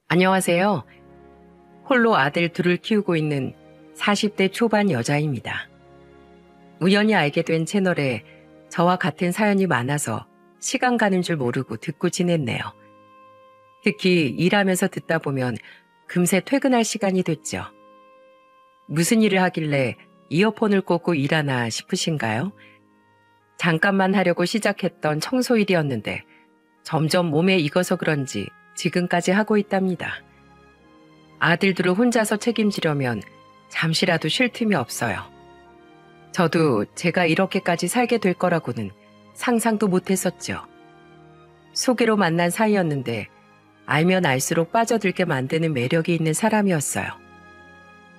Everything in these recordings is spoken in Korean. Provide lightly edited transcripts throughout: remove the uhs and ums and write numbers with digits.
안녕하세요. 홀로 아들 둘을 키우고 있는 40대 초반 여자입니다. 우연히 알게 된 채널에 저와 같은 사연이 많아서 시간 가는 줄 모르고 듣고 지냈네요. 특히 일하면서 듣다 보면 금세 퇴근할 시간이 됐죠. 무슨 일을 하길래 이어폰을 꽂고 일하나 싶으신가요? 잠깐만 하려고 시작했던 청소일이었는데 점점 몸에 익어서 그런지 지금까지 하고 있답니다. 아들들을 혼자서 책임지려면 잠시라도 쉴 틈이 없어요. 저도 제가 이렇게까지 살게 될 거라고는 상상도 못했었죠. 소개로 만난 사이였는데 알면 알수록 빠져들게 만드는 매력이 있는 사람이었어요.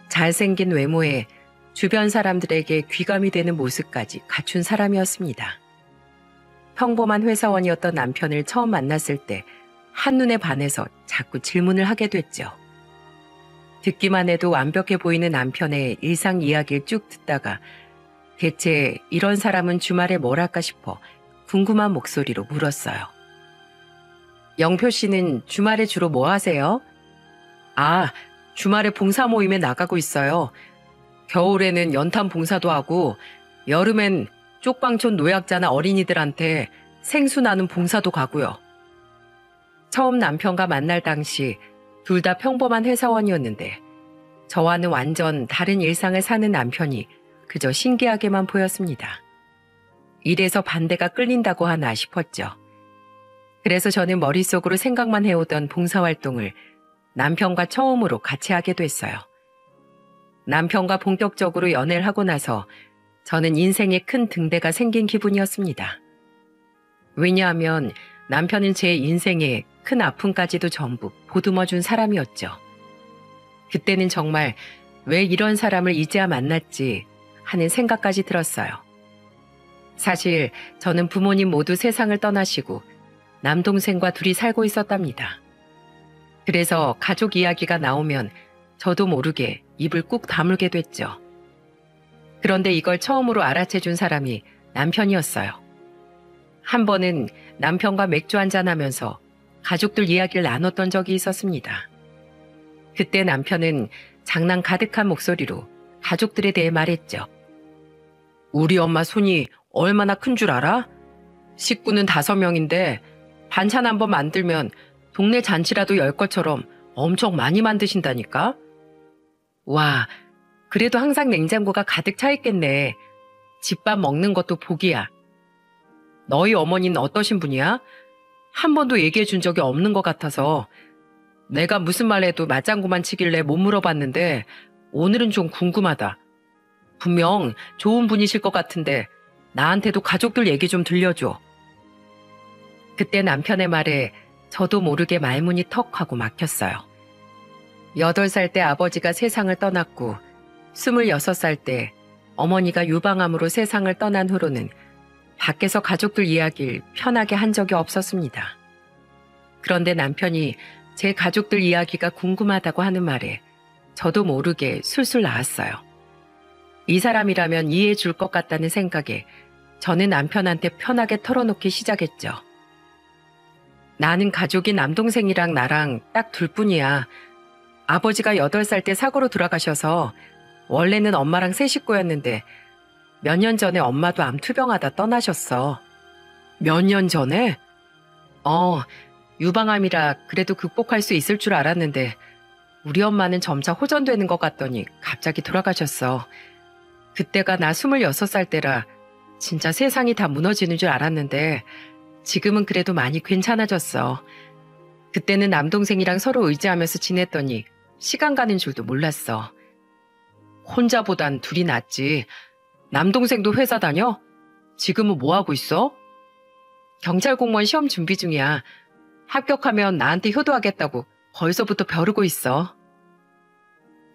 잘생긴 외모에 주변 사람들에게 귀감이 되는 모습까지 갖춘 사람이었습니다. 평범한 회사원이었던 남편을 처음 만났을 때 한눈에 반해서 자꾸 질문을 하게 됐죠. 듣기만 해도 완벽해 보이는 남편의 일상 이야기를 쭉 듣다가 대체 이런 사람은 주말에 뭘 할까 싶어 궁금한 목소리로 물었어요. 영표 씨는 주말에 주로 뭐 하세요? 아, 주말에 봉사 모임에 나가고 있어요. 겨울에는 연탄 봉사도 하고 여름엔 쪽방촌 노약자나 어린이들한테 생수 나는 봉사도 가고요. 처음 남편과 만날 당시 둘 다 평범한 회사원이었는데 저와는 완전 다른 일상을 사는 남편이 그저 신기하게만 보였습니다. 이래서 반대가 끌린다고 하나 싶었죠. 그래서 저는 머릿속으로 생각만 해오던 봉사활동을 남편과 처음으로 같이 하게 됐어요. 남편과 본격적으로 연애를 하고 나서 저는 인생에 큰 등대가 생긴 기분이었습니다. 왜냐하면 남편은 제 인생에 큰 아픔까지도 전부 보듬어준 사람이었죠. 그때는 정말 왜 이런 사람을 이제야 만났지 하는 생각까지 들었어요. 사실 저는 부모님 모두 세상을 떠나시고 남동생과 둘이 살고 있었답니다. 그래서 가족 이야기가 나오면 저도 모르게 입을 꾹 다물게 됐죠. 그런데 이걸 처음으로 알아채준 사람이 남편이었어요. 한 번은 남편과 맥주 한잔하면서 가족들 이야기를 나눴던 적이 있었습니다. 그때 남편은 장난 가득한 목소리로 가족들에 대해 말했죠. 우리 엄마 손이 얼마나 큰 줄 알아? 식구는 5명인데 반찬 한번 만들면 동네 잔치라도 열 것처럼 엄청 많이 만드신다니까? 와, 그래도 항상 냉장고가 가득 차 있겠네. 집밥 먹는 것도 복이야. 너희 어머니는 어떠신 분이야? 한 번도 얘기해 준 적이 없는 것 같아서 내가 무슨 말 해도 맞장구만 치길래 못 물어봤는데 오늘은 좀 궁금하다. 분명 좋은 분이실 것 같은데 나한테도 가족들 얘기 좀 들려줘. 그때 남편의 말에 저도 모르게 말문이 턱 하고 막혔어요. 8살 때 아버지가 세상을 떠났고 26살 때 어머니가 유방암으로 세상을 떠난 후로는 밖에서 가족들 이야기를 편하게 한 적이 없었습니다. 그런데 남편이 제 가족들 이야기가 궁금하다고 하는 말에 저도 모르게 술술 나왔어요. 이 사람이라면 이해해 줄 것 같다는 생각에 저는 남편한테 편하게 털어놓기 시작했죠. 나는 가족이 남동생이랑 나랑 딱 둘뿐이야. 아버지가 8살 때 사고로 돌아가셔서 원래는 엄마랑 세 식구였는데 몇 년 전에 엄마도 암 투병하다 떠나셨어. 몇 년 전에? 유방암이라 그래도 극복할 수 있을 줄 알았는데 우리 엄마는 점차 호전되는 것 같더니 갑자기 돌아가셨어. 그때가 나 26살 때라 진짜 세상이 다 무너지는 줄 알았는데 지금은 그래도 많이 괜찮아졌어. 그때는 남동생이랑 서로 의지하면서 지냈더니 시간 가는 줄도 몰랐어. 혼자보단 둘이 낫지. 남동생도 회사 다녀? 지금은 뭐 하고 있어? 경찰 공무원 시험 준비 중이야. 합격하면 나한테 효도하겠다고 벌써부터 벼르고 있어.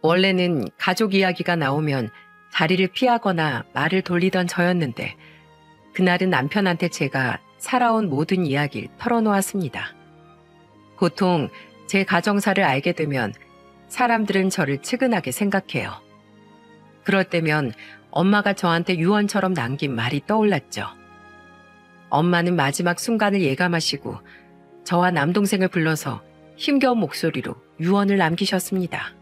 원래는 가족 이야기가 나오면 자리를 피하거나 말을 돌리던 저였는데 그날은 남편한테 제가 살아온 모든 이야기를 털어놓았습니다. 보통 제 가정사를 알게 되면 사람들은 저를 측은하게 생각해요. 그럴 때면 엄마가 저한테 유언처럼 남긴 말이 떠올랐죠. 엄마는 마지막 순간을 예감하시고 저와 남동생을 불러서 힘겨운 목소리로 유언을 남기셨습니다.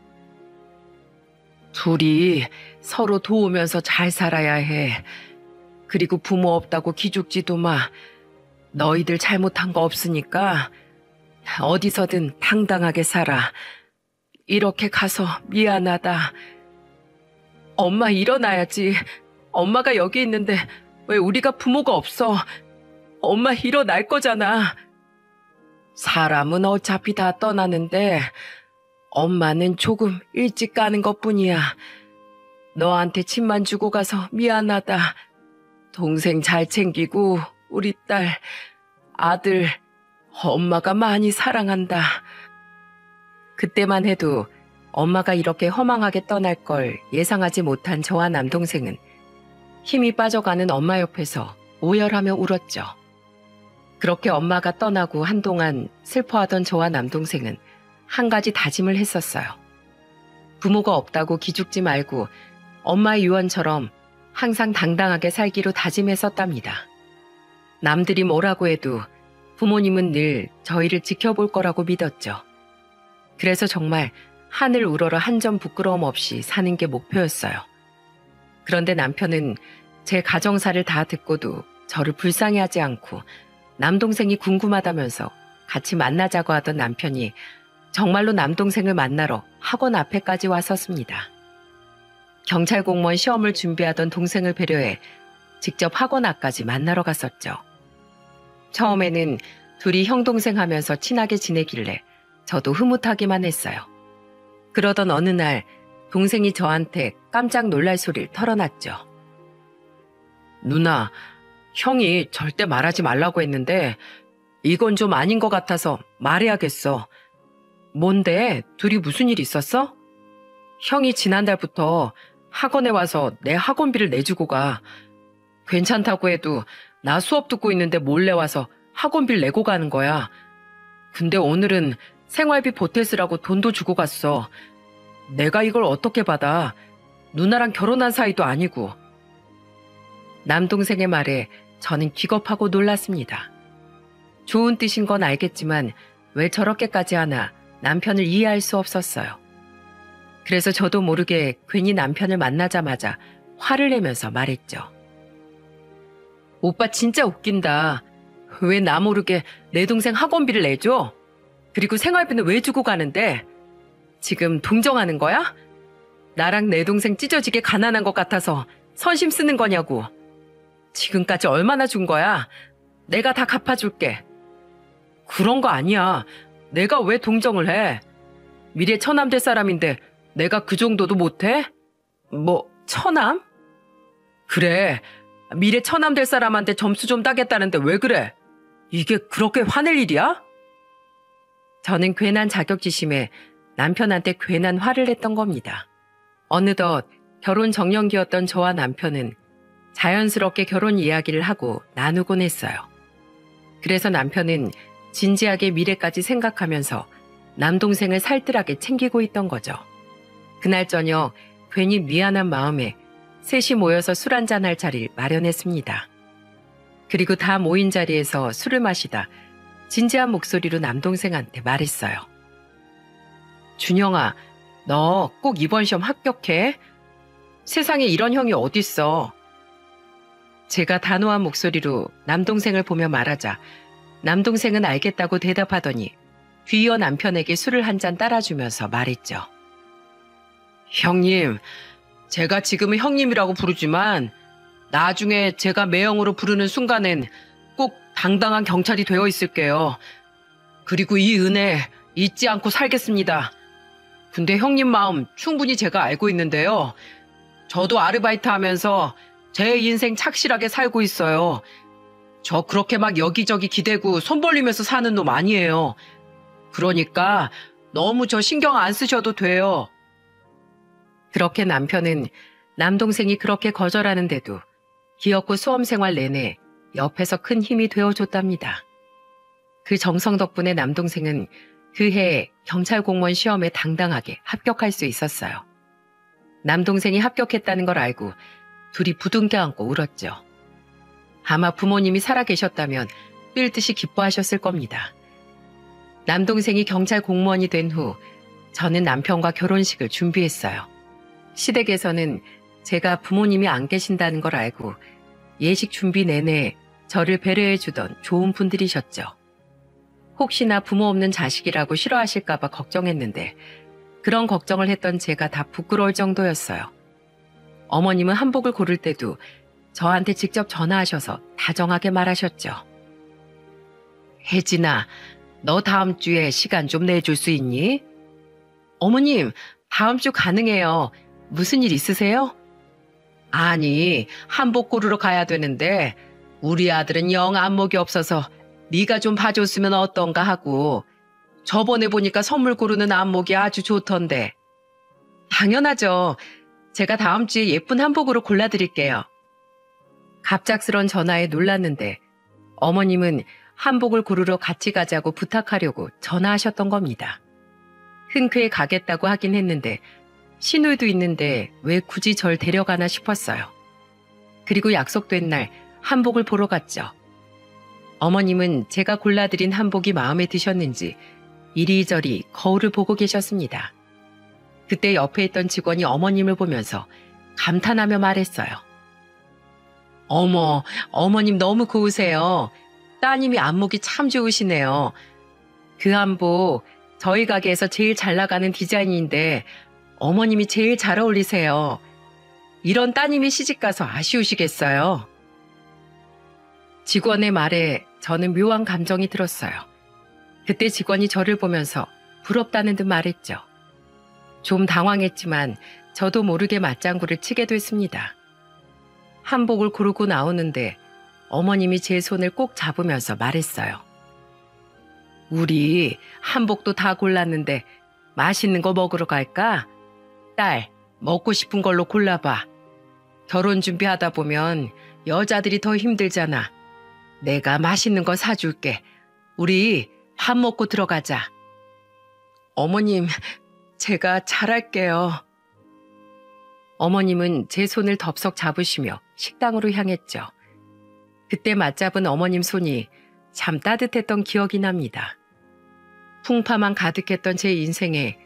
둘이 서로 도우면서 잘 살아야 해. 그리고 부모 없다고 기죽지도 마. 너희들 잘못한 거 없으니까 어디서든 당당하게 살아. 이렇게 가서 미안하다. 엄마 일어나야지. 엄마가 여기 있는데 왜 우리가 부모가 없어? 엄마 일어날 거잖아. 사람은 어차피 다 떠나는데 엄마는 조금 일찍 가는 것뿐이야. 너한테 침만 주고 가서 미안하다. 동생 잘 챙기고 우리 딸, 아들, 엄마가 많이 사랑한다. 그때만 해도 엄마가 이렇게 허망하게 떠날 걸 예상하지 못한 저와 남동생은 힘이 빠져가는 엄마 옆에서 오열하며 울었죠. 그렇게 엄마가 떠나고 한동안 슬퍼하던 저와 남동생은 한 가지 다짐을 했었어요. 부모가 없다고 기죽지 말고 엄마의 유언처럼 항상 당당하게 살기로 다짐했었답니다. 남들이 뭐라고 해도 부모님은 늘 저희를 지켜볼 거라고 믿었죠. 그래서 정말 하늘 우러러 한 점 부끄러움 없이 사는 게 목표였어요. 그런데 남편은 제 가정사를 다 듣고도 저를 불쌍해하지 않고 남동생이 궁금하다면서 같이 만나자고 하던 남편이 정말로 남동생을 만나러 학원 앞에까지 왔었습니다. 경찰 공무원 시험을 준비하던 동생을 배려해 직접 학원 앞까지 만나러 갔었죠. 처음에는 둘이 형동생 하면서 친하게 지내길래 저도 흐뭇하기만 했어요. 그러던 어느 날 동생이 저한테 깜짝 놀랄 소리를 털어놨죠. 누나, 형이 절대 말하지 말라고 했는데 이건 좀 아닌 것 같아서 말해야겠어. 뭔데? 둘이 무슨 일 있었어? 형이 지난달부터 학원에 와서 내 학원비를 내주고 가. 괜찮다고 해도 나 수업 듣고 있는데 몰래 와서 학원비를 내고 가는 거야. 근데 오늘은 생활비 보태 쓰라고 돈도 주고 갔어. 내가 이걸 어떻게 받아? 누나랑 결혼한 사이도 아니고. 남동생의 말에 저는 기겁하고 놀랐습니다. 좋은 뜻인 건 알겠지만 왜 저렇게까지 하나 남편을 이해할 수 없었어요. 그래서 저도 모르게 괜히 남편을 만나자마자 화를 내면서 말했죠. 오빠 진짜 웃긴다. 왜 나 모르게 내 동생 학원비를 내줘? 그리고 생활비는 왜 주고 가는데? 지금 동정하는 거야? 나랑 내 동생 찢어지게 가난한 것 같아서 선심 쓰는 거냐고. 지금까지 얼마나 준 거야? 내가 다 갚아줄게. 그런 거 아니야. 내가 왜 동정을 해? 미래 처남 될 사람인데 내가 그 정도도 못해? 뭐 처남? 그래. 미래 처남 될 사람한테 점수 좀 따겠다는데 왜 그래? 이게 그렇게 화낼 일이야? 저는 괜한 자격지심에 남편한테 괜한 화를 냈던 겁니다. 어느덧 결혼 정년기였던 저와 남편은 자연스럽게 결혼 이야기를 하고 나누곤 했어요. 그래서 남편은 진지하게 미래까지 생각하면서 남동생을 살뜰하게 챙기고 있던 거죠. 그날 저녁 괜히 미안한 마음에 셋이 모여서 술 한잔할 자리를 마련했습니다. 그리고 다 모인 자리에서 술을 마시다 진지한 목소리로 남동생한테 말했어요. 준영아, 너 꼭 이번 시험 합격해. 세상에 이런 형이 어딨어. 제가 단호한 목소리로 남동생을 보며 말하자 남동생은 알겠다고 대답하더니 뒤이어 남편에게 술을 한 잔 따라주면서 말했죠. 형님, 제가 지금은 형님이라고 부르지만 나중에 제가 매형으로 부르는 순간엔 꼭 당당한 경찰이 되어 있을게요. 그리고 이 은혜 잊지 않고 살겠습니다. 근데 형님 마음 충분히 제가 알고 있는데요. 저도 아르바이트 하면서 제 인생 착실하게 살고 있어요. 저 그렇게 막 여기저기 기대고 손 벌리면서 사는 놈 아니에요. 그러니까 너무 저 신경 안 쓰셔도 돼요. 그렇게 남편은 남동생이 그렇게 거절하는데도 기어코 수험생활 내내 옆에서 큰 힘이 되어줬답니다. 그 정성 덕분에 남동생은 그해 경찰 공무원 시험에 당당하게 합격할 수 있었어요. 남동생이 합격했다는 걸 알고 둘이 부둥켜 안고 울었죠. 아마 부모님이 살아계셨다면 뛸 듯이 기뻐하셨을 겁니다. 남동생이 경찰 공무원이 된 후 저는 남편과 결혼식을 준비했어요. 시댁에서는 제가 부모님이 안 계신다는 걸 알고 예식 준비 내내 저를 배려해주던 좋은 분들이셨죠. 혹시나 부모 없는 자식이라고 싫어하실까봐 걱정했는데 그런 걱정을 했던 제가 다 부끄러울 정도였어요. 어머님은 한복을 고를 때도 저한테 직접 전화하셔서 다정하게 말하셨죠. 혜진아, 너 다음 주에 시간 좀 내줄 수 있니? 어머님, 다음 주 가능해요. 무슨 일 있으세요? 아니, 한복 고르러 가야 되는데 우리 아들은 영 안목이 없어서 네가 좀 봐줬으면 어떤가 하고 저번에 보니까 선물 고르는 안목이 아주 좋던데. 당연하죠. 제가 다음 주에 예쁜 한복으로 골라드릴게요. 갑작스런 전화에 놀랐는데 어머님은 한복을 고르러 같이 가자고 부탁하려고 전화하셨던 겁니다. 흔쾌히 가겠다고 하긴 했는데 시누이도 있는데 왜 굳이 절 데려가나 싶었어요. 그리고 약속된 날 한복을 보러 갔죠. 어머님은 제가 골라드린 한복이 마음에 드셨는지 이리저리 거울을 보고 계셨습니다. 그때 옆에 있던 직원이 어머님을 보면서 감탄하며 말했어요. 어머, 어머님 너무 고우세요. 따님이 안목이 참 좋으시네요. 그 한복 저희 가게에서 제일 잘 나가는 디자인인데 어머님이 제일 잘 어울리세요. 이런 따님이 시집가서 아쉬우시겠어요. 직원의 말에 저는 묘한 감정이 들었어요. 그때 직원이 저를 보면서 부럽다는 듯 말했죠. 좀 당황했지만 저도 모르게 맞장구를 치게 됐습니다. 한복을 고르고 나오는데 어머님이 제 손을 꼭 잡으면서 말했어요. 우리 한복도 다 골랐는데 맛있는 거 먹으러 갈까? 딸, 먹고 싶은 걸로 골라봐. 결혼 준비하다 보면 여자들이 더 힘들잖아. 내가 맛있는 거 사줄게. 우리 밥 먹고 들어가자. 어머님, 제가 잘할게요. 어머님은 제 손을 덥석 잡으시며 식당으로 향했죠. 그때 맞잡은 어머님 손이 참 따뜻했던 기억이 납니다. 풍파만 가득했던 제 인생에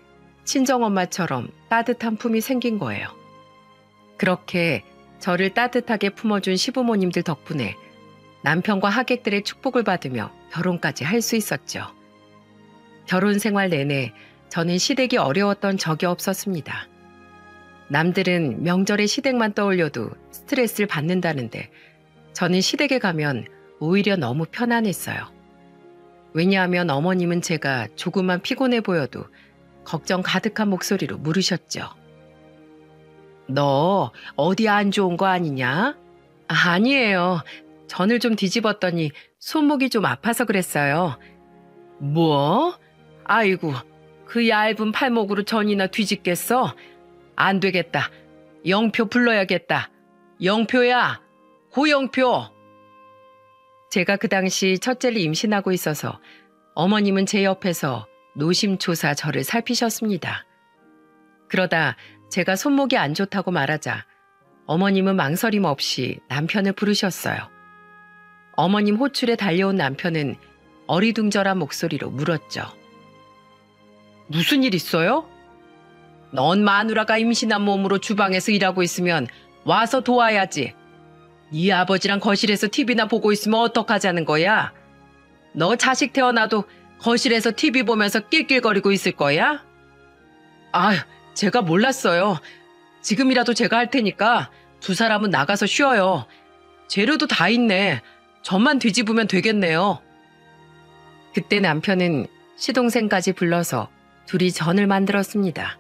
친정엄마처럼 따뜻한 품이 생긴 거예요. 그렇게 저를 따뜻하게 품어준 시부모님들 덕분에 남편과 하객들의 축복을 받으며 결혼까지 할 수 있었죠. 결혼 생활 내내 저는 시댁이 어려웠던 적이 없었습니다. 남들은 명절에 시댁만 떠올려도 스트레스를 받는다는데 저는 시댁에 가면 오히려 너무 편안했어요. 왜냐하면 어머님은 제가 조금만 피곤해 보여도 걱정 가득한 목소리로 물으셨죠. 너 어디 안 좋은 거 아니냐? 아니에요. 전을 좀 뒤집었더니 손목이 좀 아파서 그랬어요. 뭐? 아이고, 그 얇은 팔목으로 전이나 뒤집겠어? 안 되겠다. 영표 불러야겠다. 영표야, 고영표. 제가 그 당시 첫째를 임신하고 있어서 어머님은 제 옆에서 노심초사 저를 살피셨습니다. 그러다 제가 손목이 안 좋다고 말하자 어머님은 망설임 없이 남편을 부르셨어요. 어머님 호출에 달려온 남편은 어리둥절한 목소리로 물었죠. 무슨 일 있어요? 넌 마누라가 임신한 몸으로 주방에서 일하고 있으면 와서 도와야지. 네 아버지랑 거실에서 TV나 보고 있으면 어떡하자는 거야? 너 자식 태어나도 거실에서 TV 보면서 낄낄거리고 있을 거야? 아휴, 제가 몰랐어요. 지금이라도 제가 할 테니까 두 사람은 나가서 쉬어요. 재료도 다 있네. 전만 뒤집으면 되겠네요. 그때 남편은 시동생까지 불러서 둘이 전을 만들었습니다.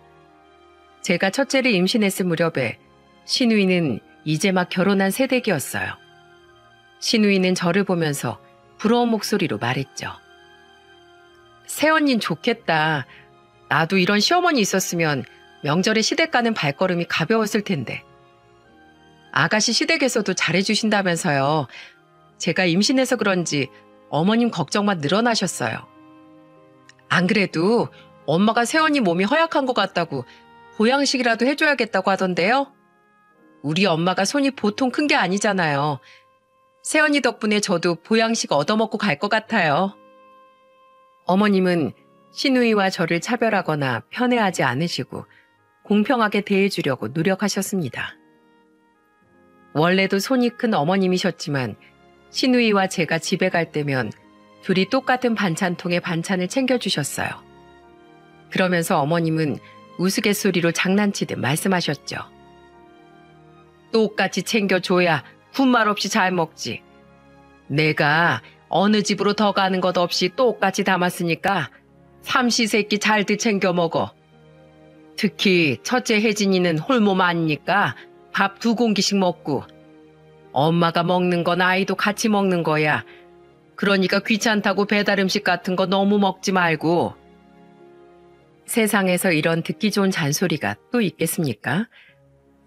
제가 첫째를 임신했을 무렵에 시누이는 이제 막 결혼한 새댁이었어요. 시누이는 저를 보면서 부러운 목소리로 말했죠. 새언닌 좋겠다. 나도 이런 시어머니 있었으면 명절에 시댁 가는 발걸음이 가벼웠을 텐데. 아가씨 시댁에서도 잘해주신다면서요. 제가 임신해서 그런지 어머님 걱정만 늘어나셨어요. 안 그래도 엄마가 새언니 몸이 허약한 것 같다고 보양식이라도 해줘야겠다고 하던데요. 우리 엄마가 손이 보통 큰 게 아니잖아요. 새언니 덕분에 저도 보양식 얻어먹고 갈 것 같아요. 어머님은 시누이와 저를 차별하거나 편애하지 않으시고 공평하게 대해주려고 노력하셨습니다. 원래도 손이 큰 어머님이셨지만 시누이와 제가 집에 갈 때면 둘이 똑같은 반찬통에 반찬을 챙겨주셨어요. 그러면서 어머님은 우스갯소리로 장난치듯 말씀하셨죠. 똑같이 챙겨줘야 군말 없이 잘 먹지. 내가 어느 집으로 더 가는 것 없이 똑같이 담았으니까 삼시세끼 잘들 챙겨 먹어. 특히 첫째 혜진이는 홀몸 아니니까 밥 2공기씩 먹고, 엄마가 먹는 건 아이도 같이 먹는 거야. 그러니까 귀찮다고 배달 음식 같은 거 너무 먹지 말고. 세상에서 이런 듣기 좋은 잔소리가 또 있겠습니까?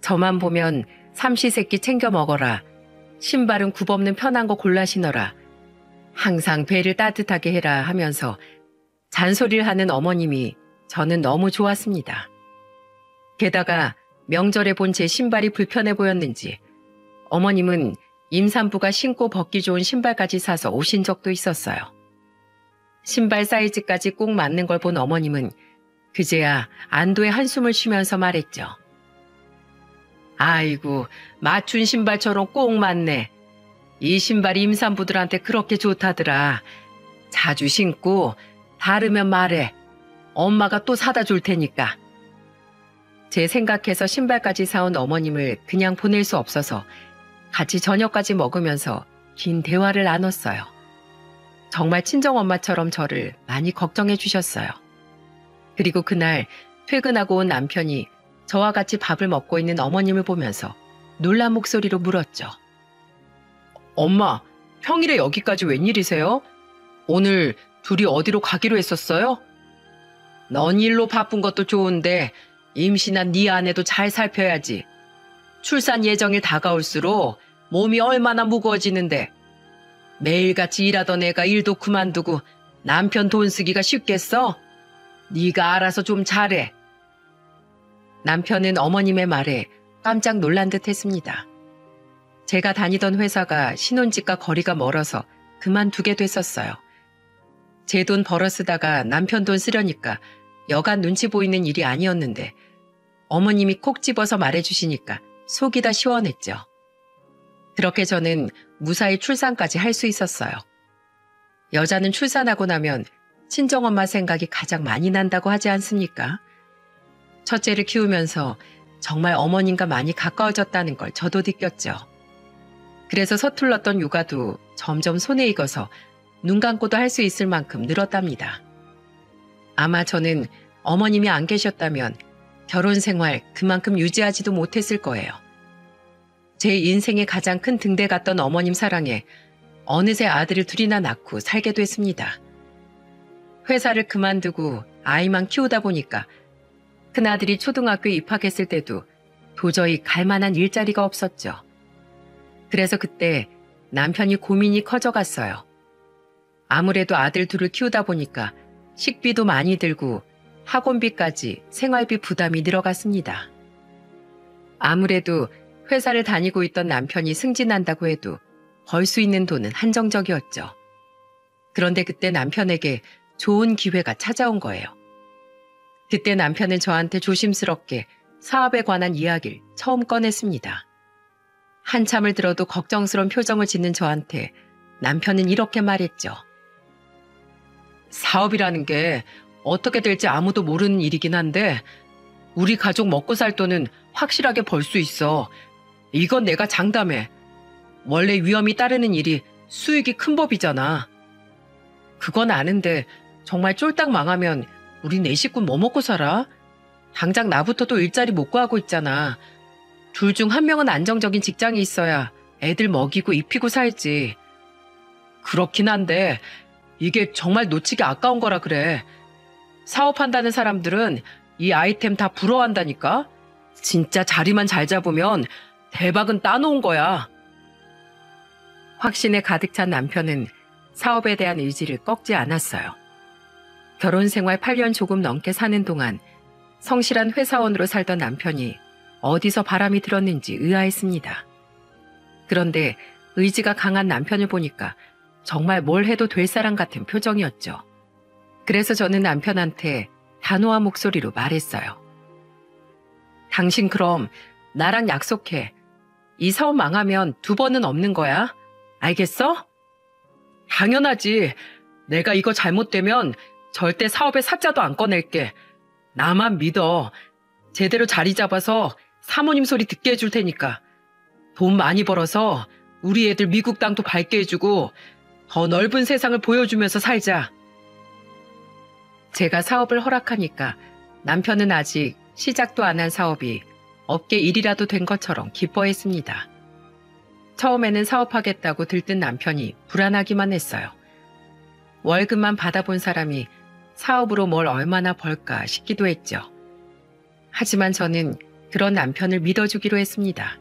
저만 보면 삼시세끼 챙겨 먹어라. 신발은 굽없는 편한 거 골라 신어라. 항상 배를 따뜻하게 해라 하면서 잔소리를 하는 어머님이 저는 너무 좋았습니다. 게다가 명절에 본 제 신발이 불편해 보였는지 어머님은 임산부가 신고 벗기 좋은 신발까지 사서 오신 적도 있었어요. 신발 사이즈까지 꼭 맞는 걸 본 어머님은 그제야 안도의 한숨을 쉬면서 말했죠. 아이고, 맞춘 신발처럼 꼭 맞네. 이 신발이 임산부들한테 그렇게 좋다더라. 자주 신고 다르면 말해. 엄마가 또 사다 줄 테니까. 제 생각해서 신발까지 사온 어머님을 그냥 보낼 수 없어서 같이 저녁까지 먹으면서 긴 대화를 나눴어요. 정말 친정엄마처럼 저를 많이 걱정해 주셨어요. 그리고 그날 퇴근하고 온 남편이 저와 같이 밥을 먹고 있는 어머님을 보면서 놀란 목소리로 물었죠. 엄마, 평일에 여기까지 웬일이세요? 오늘 둘이 어디로 가기로 했었어요? 넌 일로 바쁜 것도 좋은데 임신한 네 아내도 잘 살펴야지. 출산 예정일 다가올수록 몸이 얼마나 무거워지는데 매일같이 일하던 애가 일도 그만두고 남편 돈 쓰기가 쉽겠어? 네가 알아서 좀 잘해. 남편은 어머님의 말에 깜짝 놀란 듯 했습니다. 제가 다니던 회사가 신혼집과 거리가 멀어서 그만두게 됐었어요. 제 돈 벌어 쓰다가 남편 돈 쓰려니까 여간 눈치 보이는 일이 아니었는데 어머님이 콕 집어서 말해주시니까 속이 다 시원했죠. 그렇게 저는 무사히 출산까지 할 수 있었어요. 여자는 출산하고 나면 친정엄마 생각이 가장 많이 난다고 하지 않습니까? 첫째를 키우면서 정말 어머님과 많이 가까워졌다는 걸 저도 느꼈죠. 그래서 서툴렀던 육아도 점점 손에 익어서 눈 감고도 할 수 있을 만큼 늘었답니다. 아마 저는 어머님이 안 계셨다면 결혼 생활 그만큼 유지하지도 못했을 거예요. 제 인생의 가장 큰 등대 같던 어머님 사랑에 어느새 아들을 둘이나 낳고 살게 됐습니다. 회사를 그만두고 아이만 키우다 보니까 큰아들이 초등학교에 입학했을 때도 도저히 갈 만한 일자리가 없었죠. 그래서 그때 남편이 고민이 커져갔어요. 아무래도 아들 둘을 키우다 보니까 식비도 많이 들고 학원비까지 생활비 부담이 늘어갔습니다. 아무래도 회사를 다니고 있던 남편이 승진한다고 해도 벌 수 있는 돈은 한정적이었죠. 그런데 그때 남편에게 좋은 기회가 찾아온 거예요. 그때 남편은 저한테 조심스럽게 사업에 관한 이야기를 처음 꺼냈습니다. 한참을 들어도 걱정스러운 표정을 짓는 저한테 남편은 이렇게 말했죠. 사업이라는 게 어떻게 될지 아무도 모르는 일이긴 한데 우리 가족 먹고 살 돈은 확실하게 벌 수 있어. 이건 내가 장담해. 원래 위험이 따르는 일이 수익이 큰 법이잖아. 그건 아는데 정말 쫄딱 망하면 우리 네 식구 뭐 먹고 살아? 당장 나부터도 일자리 못 구하고 있잖아. 둘 중 한 명은 안정적인 직장이 있어야 애들 먹이고 입히고 살지. 그렇긴 한데 이게 정말 놓치기 아까운 거라 그래. 사업한다는 사람들은 이 아이템 다 부러워한다니까? 진짜 자리만 잘 잡으면 대박은 따놓은 거야. 확신에 가득 찬 남편은 사업에 대한 의지를 꺾지 않았어요. 결혼 생활 8년 조금 넘게 사는 동안 성실한 회사원으로 살던 남편이 어디서 바람이 들었는지 의아했습니다. 그런데 의지가 강한 남편을 보니까 정말 뭘 해도 될 사람 같은 표정이었죠. 그래서 저는 남편한테 단호한 목소리로 말했어요. 당신 그럼 나랑 약속해. 이 사업 망하면 2번은 없는 거야. 알겠어? 당연하지. 내가 이거 잘못되면 절대 사업에 사자도 안 꺼낼게. 나만 믿어. 제대로 자리 잡아서 사모님 소리 듣게 해줄 테니까. 돈 많이 벌어서 우리 애들 미국 땅도 밟게 해주고 더 넓은 세상을 보여주면서 살자. 제가 사업을 허락하니까 남편은 아직 시작도 안 한 사업이 업계 일이라도 된 것처럼 기뻐했습니다. 처음에는 사업하겠다고 들뜬 남편이 불안하기만 했어요. 월급만 받아본 사람이 사업으로 뭘 얼마나 벌까 싶기도 했죠. 하지만 저는 그런 남편을 믿어주기로 했습니다.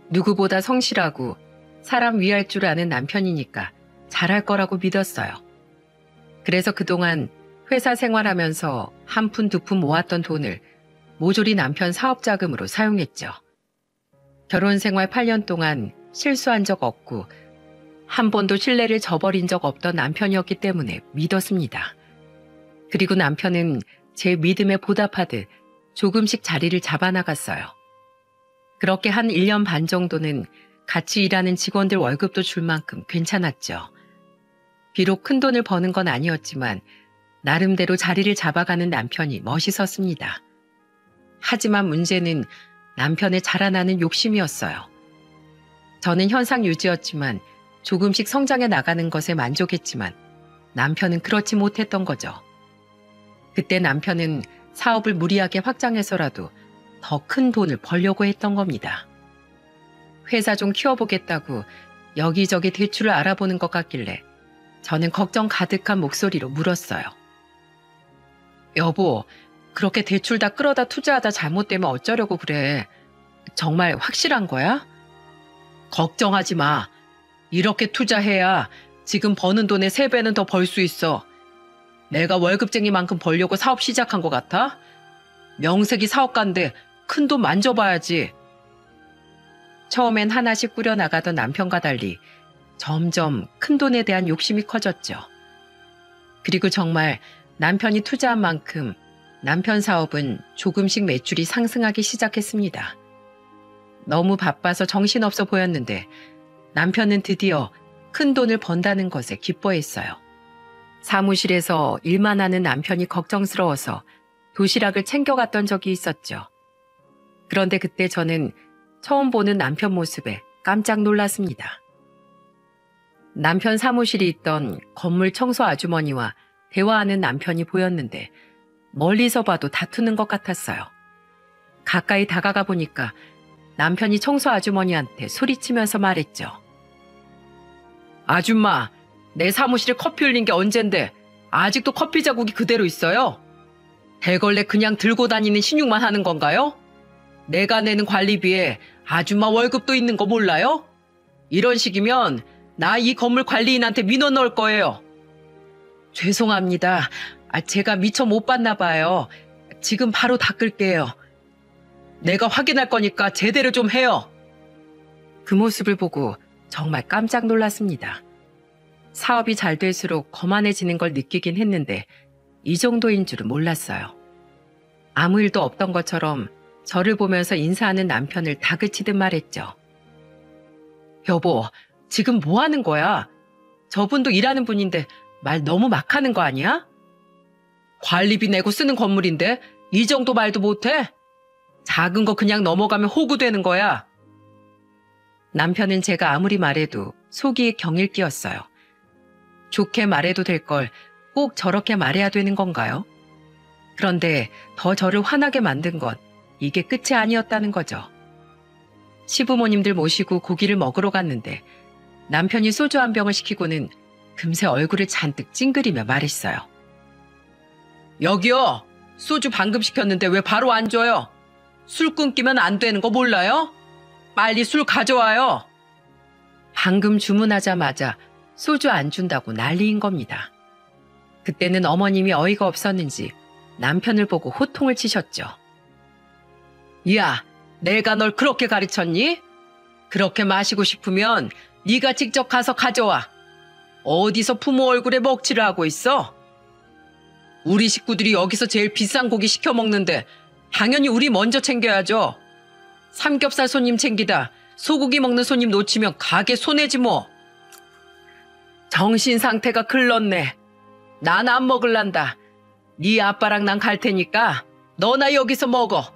누구보다 성실하고 사람 위할 줄 아는 남편이니까 잘할 거라고 믿었어요. 그래서 그동안 회사 생활하면서 한 푼 두 푼 모았던 돈을 모조리 남편 사업 자금으로 사용했죠. 결혼 생활 8년 동안 실수한 적 없고 한 번도 신뢰를 저버린 적 없던 남편이었기 때문에 믿었습니다. 그리고 남편은 제 믿음에 보답하듯 조금씩 자리를 잡아나갔어요. 그렇게 한 1년 반 정도는 같이 일하는 직원들 월급도 줄 만큼 괜찮았죠. 비록 큰 돈을 버는 건 아니었지만 나름대로 자리를 잡아가는 남편이 멋있었습니다. 하지만 문제는 남편의 자라나는 욕심이었어요. 저는 현상 유지였지만 조금씩 성장해 나가는 것에 만족했지만 남편은 그렇지 못했던 거죠. 그때 남편은 사업을 무리하게 확장해서라도 더 큰 돈을 벌려고 했던 겁니다. 회사 좀 키워보겠다고 여기저기 대출을 알아보는 것 같길래 저는 걱정 가득한 목소리로 물었어요. 여보, 그렇게 대출 다 끌어다 투자하다 잘못되면 어쩌려고 그래? 정말 확실한 거야? 걱정하지 마. 이렇게 투자해야 지금 버는 돈의 3배는 더 벌 수 있어. 내가 월급쟁이만큼 벌려고 사업 시작한 것 같아? 명색이 사업가인데 큰 돈 만져봐야지. 처음엔 하나씩 꾸려나가던 남편과 달리 점점 큰 돈에 대한 욕심이 커졌죠. 그리고 정말 남편이 투자한 만큼 남편 사업은 조금씩 매출이 상승하기 시작했습니다. 너무 바빠서 정신없어 보였는데 남편은 드디어 큰 돈을 번다는 것에 기뻐했어요. 사무실에서 일만 하는 남편이 걱정스러워서 도시락을 챙겨갔던 적이 있었죠. 그런데 그때 저는 처음 보는 남편 모습에 깜짝 놀랐습니다. 남편 사무실이 있던 건물 청소 아주머니와 대화하는 남편이 보였는데 멀리서 봐도 다투는 것 같았어요. 가까이 다가가 보니까 남편이 청소 아주머니한테 소리치면서 말했죠. 아줌마, 내 사무실에 커피 흘린 게 언젠데 아직도 커피 자국이 그대로 있어요? 대걸레 그냥 들고 다니는 신용만 하는 건가요? 내가 내는 관리비에 아줌마 월급도 있는 거 몰라요? 이런 식이면 나 이 건물 관리인한테 민원 넣을 거예요. 죄송합니다. 제가 미처 못 봤나 봐요. 지금 바로 닦을게요. 내가 확인할 거니까 제대로 좀 해요. 그 모습을 보고 정말 깜짝 놀랐습니다. 사업이 잘 될수록 거만해지는 걸 느끼긴 했는데 이 정도인 줄은 몰랐어요. 아무 일도 없던 것처럼 저를 보면서 인사하는 남편을 다그치듯 말했죠. 여보, 지금 뭐 하는 거야? 저분도 일하는 분인데 말 너무 막 하는 거 아니야? 관리비 내고 쓰는 건물인데 이 정도 말도 못해? 작은 거 그냥 넘어가면 호구되는 거야. 남편은 제가 아무리 말해도 속이 경일 끼었어요. 좋게 말해도 될 걸 꼭 저렇게 말해야 되는 건가요? 그런데 더 저를 화나게 만든 건 이게 끝이 아니었다는 거죠. 시부모님들 모시고 고기를 먹으러 갔는데 남편이 소주 한 병을 시키고는 금세 얼굴을 잔뜩 찡그리며 말했어요. 여기요. 소주 방금 시켰는데 왜 바로 안 줘요? 술 끊기면 안 되는 거 몰라요? 빨리 술 가져와요. 방금 주문하자마자 소주 안 준다고 난리인 겁니다. 그때는 어머님이 어이가 없었는지 남편을 보고 호통을 치셨죠. 야, 내가 널 그렇게 가르쳤니? 그렇게 마시고 싶으면 네가 직접 가서 가져와. 어디서 부모 얼굴에 먹칠을 하고 있어? 우리 식구들이 여기서 제일 비싼 고기 시켜 먹는데 당연히 우리 먼저 챙겨야죠. 삼겹살 손님 챙기다 소고기 먹는 손님 놓치면 가게 손해지 뭐. 정신 상태가 글렀네. 난 안 먹을란다. 네 아빠랑 난 갈 테니까 너나 여기서 먹어.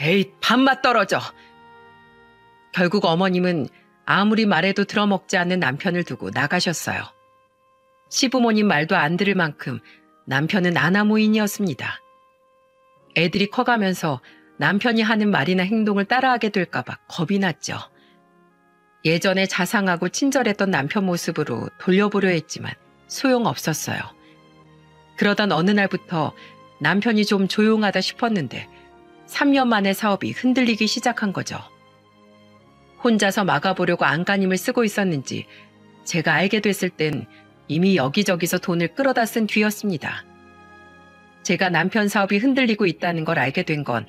에이, 밥맛 떨어져. 결국 어머님은 아무리 말해도 들어먹지 않는 남편을 두고 나가셨어요. 시부모님 말도 안 들을 만큼 남편은 아나무인이었습니다. 애들이 커가면서 남편이 하는 말이나 행동을 따라하게 될까봐 겁이 났죠. 예전에 자상하고 친절했던 남편 모습으로 돌려보려 했지만 소용없었어요. 그러던 어느 날부터 남편이 좀 조용하다 싶었는데 3년 만에 사업이 흔들리기 시작한 거죠. 혼자서 막아보려고 안간힘을 쓰고 있었는지 제가 알게 됐을 땐 이미 여기저기서 돈을 끌어다 쓴 뒤였습니다. 제가 남편 사업이 흔들리고 있다는 걸 알게 된 건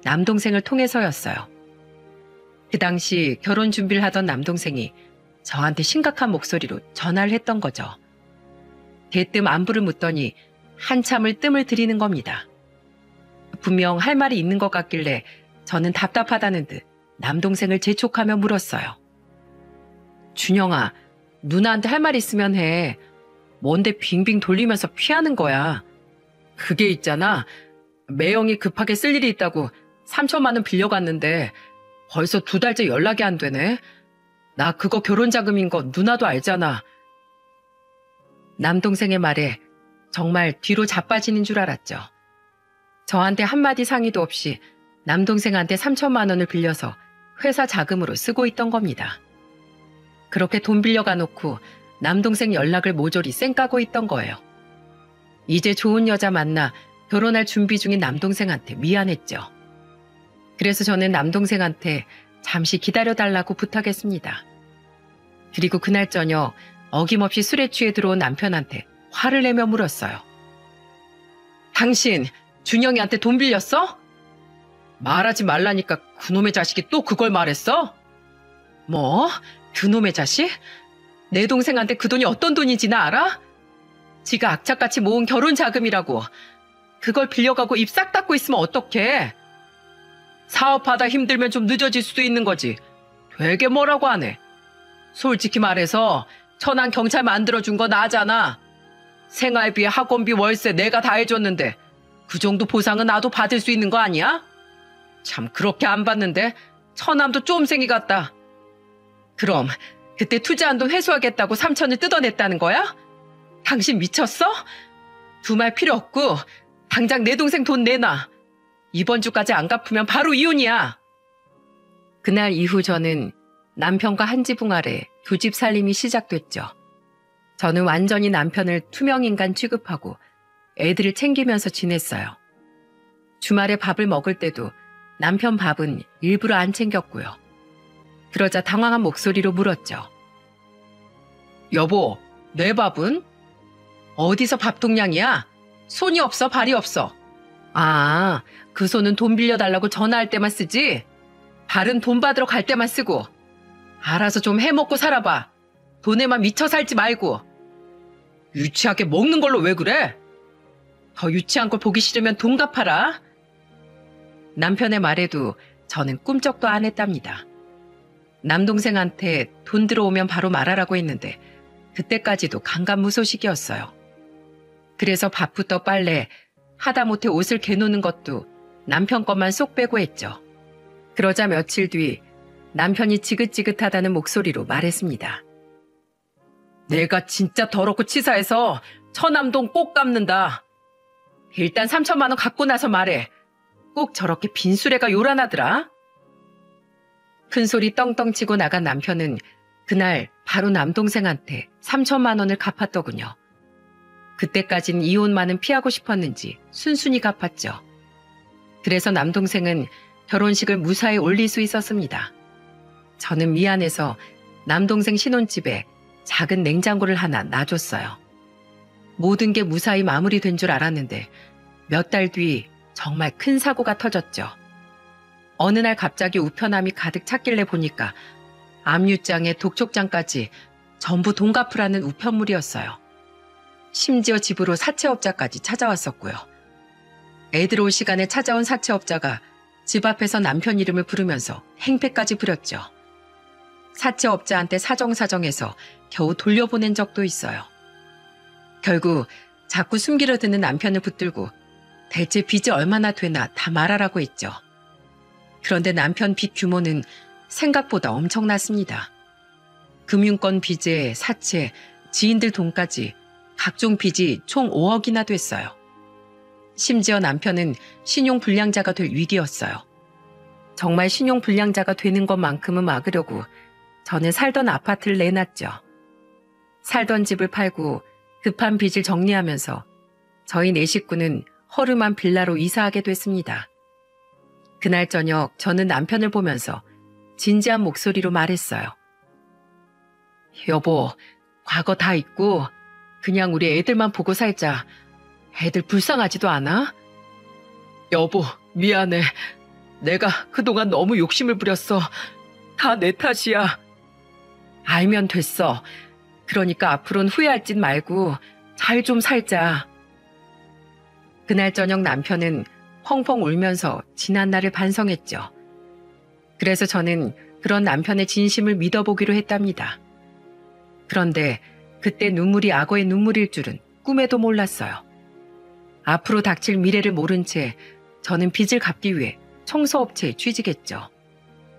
남동생을 통해서였어요. 그 당시 결혼 준비를 하던 남동생이 저한테 심각한 목소리로 전화를 했던 거죠. 대뜸 안부를 묻더니 한참을 뜸을 들이는 겁니다. 분명 할 말이 있는 것 같길래 저는 답답하다는 듯 남동생을 재촉하며 물었어요. 준영아, 누나한테 할 말 있으면 해. 뭔데 빙빙 돌리면서 피하는 거야. 그게 있잖아. 매형이 급하게 쓸 일이 있다고 3천만 원 빌려갔는데 벌써 2달째 연락이 안 되네. 나 그거 결혼 자금인 거 누나도 알잖아. 남동생의 말에 정말 뒤로 자빠지는 줄 알았죠. 저한테 한마디 상의도 없이 남동생한테 3천만 원을 빌려서 회사 자금으로 쓰고 있던 겁니다. 그렇게 돈 빌려가 놓고 남동생 연락을 모조리 쌩까고 있던 거예요. 이제 좋은 여자 만나 결혼할 준비 중인 남동생한테 미안했죠. 그래서 저는 남동생한테 잠시 기다려달라고 부탁했습니다. 그리고 그날 저녁 어김없이 술에 취해 들어온 남편한테 화를 내며 물었어요. 당신 준영이한테 돈 빌렸어? 말하지 말라니까 그놈의 자식이 또 그걸 말했어? 뭐? 그놈의 자식? 내 동생한테 그 돈이 어떤 돈인지 나 알아? 지가 악착같이 모은 결혼 자금이라고. 그걸 빌려가고 입 싹 닫고 있으면 어떡해? 사업하다 힘들면 좀 늦어질 수도 있는 거지. 되게 뭐라고 하네. 솔직히 말해서 천안 경찰 만들어준 거 나잖아. 생활비, 학원비, 월세 내가 다 해줬는데 그 정도 보상은 나도 받을 수 있는 거 아니야? 참 그렇게 안 받는데 처남도 쫌생이 같다. 그럼 그때 투자한 돈 회수하겠다고 3천을 뜯어냈다는 거야? 당신 미쳤어? 두 말 필요 없고 당장 내 동생 돈 내놔. 이번 주까지 안 갚으면 바로 이혼이야. 그날 이후 저는 남편과 한 지붕 아래 두 집 살림이 시작됐죠. 저는 완전히 남편을 투명인간 취급하고 애들을 챙기면서 지냈어요. 주말에 밥을 먹을 때도 남편 밥은 일부러 안 챙겼고요. 그러자 당황한 목소리로 물었죠. 여보, 내 밥은? 어디서 밥통량이야? 손이 없어, 발이 없어. 아, 그 손은 돈 빌려달라고 전화할 때만 쓰지? 발은 돈 받으러 갈 때만 쓰고. 알아서 좀 해먹고 살아봐. 돈에만 미쳐 살지 말고. 유치하게 먹는 걸로 왜 그래? 더 유치한 걸 보기 싫으면 돈 갚아라. 남편의 말에도 저는 꿈쩍도 안 했답니다. 남동생한테 돈 들어오면 바로 말하라고 했는데 그때까지도 간간무소식이었어요. 그래서 밥부터 빨래, 하다못해 옷을 개놓는 것도 남편 것만 쏙 빼고 했죠. 그러자 며칠 뒤 남편이 지긋지긋하다는 목소리로 말했습니다. 내가 진짜 더럽고 치사해서 처남돈 꼭 갚는다. 일단 3천만 원 갖고 나서 말해. 꼭 저렇게 빈수레가 요란하더라. 큰소리 떵떵 치고 나간 남편은 그날 바로 남동생한테 3천만 원을 갚았더군요. 그때까진 이혼만은 피하고 싶었는지 순순히 갚았죠. 그래서 남동생은 결혼식을 무사히 올릴 수 있었습니다. 저는 미안해서 남동생 신혼집에 작은 냉장고를 하나 놔줬어요. 모든 게 무사히 마무리된 줄 알았는데 몇 달 뒤 정말 큰 사고가 터졌죠. 어느 날 갑자기 우편함이 가득 찼길래 보니까 압류장에 독촉장까지 전부 돈 갚으라는 우편물이었어요. 심지어 집으로 사채업자까지 찾아왔었고요. 애들 올 시간에 찾아온 사채업자가 집 앞에서 남편 이름을 부르면서 행패까지 부렸죠. 사채업자한테 사정사정해서 겨우 돌려보낸 적도 있어요. 결국 자꾸 숨기려 드는 남편을 붙들고 대체 빚이 얼마나 되나 다 말하라고 했죠. 그런데 남편 빚 규모는 생각보다 엄청났습니다. 금융권 빚에 사채, 지인들 돈까지 각종 빚이 총 5억이나 됐어요. 심지어 남편은 신용불량자가 될 위기였어요. 정말 신용불량자가 되는 것만큼은 막으려고 저는 살던 아파트를 내놨죠. 살던 집을 팔고 급한 빚을 정리하면서 저희 4식구는 허름한 빌라로 이사하게 됐습니다. 그날 저녁 저는 남편을 보면서 진지한 목소리로 말했어요. 여보, 과거 다 잊고 그냥 우리 애들만 보고 살자. 애들 불쌍하지도 않아? 여보, 미안해. 내가 그동안 너무 욕심을 부렸어. 다 내 탓이야. 알면 됐어. 그러니까 앞으로는 후회할 짓 말고 잘 좀 살자. 그날 저녁 남편은 펑펑 울면서 지난 날을 반성했죠. 그래서 저는 그런 남편의 진심을 믿어보기로 했답니다. 그런데 그때 눈물이 악어의 눈물일 줄은 꿈에도 몰랐어요. 앞으로 닥칠 미래를 모른 채 저는 빚을 갚기 위해 청소업체에 취직했죠.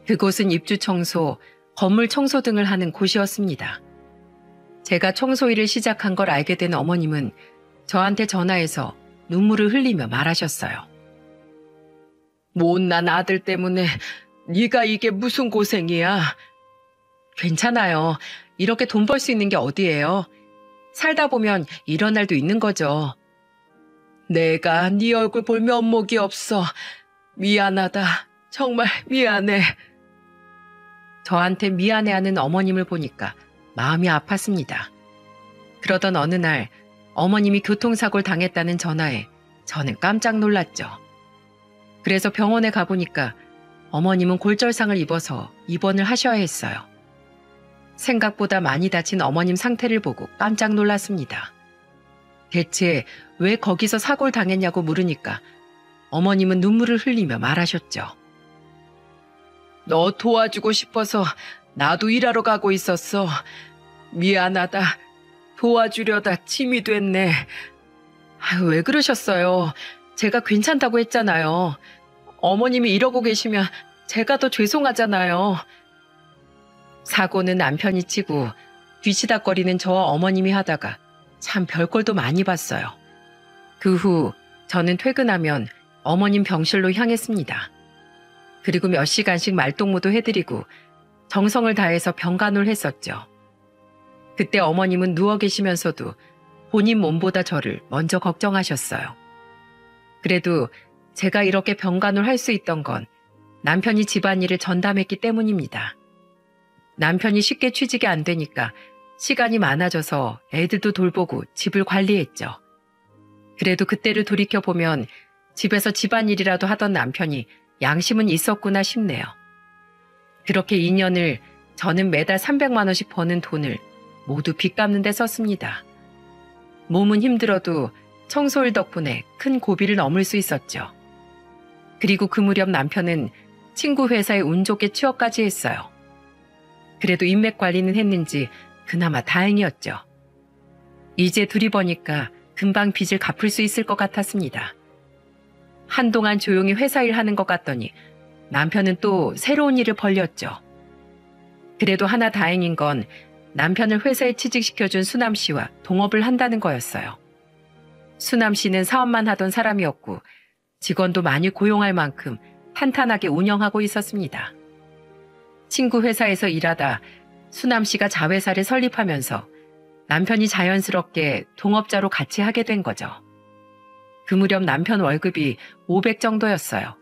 그곳은 입주 청소, 건물 청소 등을 하는 곳이었습니다. 제가 청소일을 시작한 걸 알게 된 어머님은 저한테 전화해서 눈물을 흘리며 말하셨어요. 못난 아들 때문에 네가 이게 무슨 고생이야. 괜찮아요. 이렇게 돈 벌 수 있는 게 어디예요. 살다 보면 이런 날도 있는 거죠. 내가 네 얼굴 볼 면목이 없어. 미안하다. 정말 미안해. 저한테 미안해하는 어머님을 보니까 마음이 아팠습니다. 그러던 어느 날 어머님이 교통사고를 당했다는 전화에 저는 깜짝 놀랐죠. 그래서 병원에 가보니까 어머님은 골절상을 입어서 입원을 하셔야 했어요. 생각보다 많이 다친 어머님 상태를 보고 깜짝 놀랐습니다. 대체 왜 거기서 사고를 당했냐고 물으니까 어머님은 눈물을 흘리며 말하셨죠. 너 도와주고 싶어서 나도 일하러 가고 있었어. 미안하다. 도와주려다 짐이 됐네. 아유, 왜 그러셨어요? 제가 괜찮다고 했잖아요. 어머님이 이러고 계시면 제가 더 죄송하잖아요. 사고는 남편이 치고 뒤치다거리는 저와 어머님이 하다가 참 별꼴도 많이 봤어요. 그 후 저는 퇴근하면 어머님 병실로 향했습니다. 그리고 몇 시간씩 말동무도 해드리고 정성을 다해서 병간호를 했었죠. 그때 어머님은 누워 계시면서도 본인 몸보다 저를 먼저 걱정하셨어요. 그래도 제가 이렇게 병간호를 할 수 있던 건 남편이 집안일을 전담했기 때문입니다. 남편이 쉽게 취직이 안 되니까 시간이 많아져서 애들도 돌보고 집을 관리했죠. 그래도 그때를 돌이켜보면 집에서 집안일이라도 하던 남편이 양심은 있었구나 싶네요. 그렇게 2년을 저는 매달 300만 원씩 버는 돈을 모두 빚 갚는 데 썼습니다. 몸은 힘들어도 청소일 덕분에 큰 고비를 넘을 수 있었죠. 그리고 그 무렵 남편은 친구 회사에 운 좋게 취업까지 했어요. 그래도 인맥 관리는 했는지 그나마 다행이었죠. 이제 둘이 버니까 금방 빚을 갚을 수 있을 것 같았습니다. 한동안 조용히 회사 일 하는 것 같더니 남편은 또 새로운 일을 벌렸죠. 그래도 하나 다행인 건 남편을 회사에 취직시켜준 수남 씨와 동업을 한다는 거였어요. 수남 씨는 사업만 하던 사람이었고 직원도 많이 고용할 만큼 탄탄하게 운영하고 있었습니다. 친구 회사에서 일하다 수남 씨가 자회사를 설립하면서 남편이 자연스럽게 동업자로 같이 하게 된 거죠. 그 무렵 남편 월급이 500 정도였어요.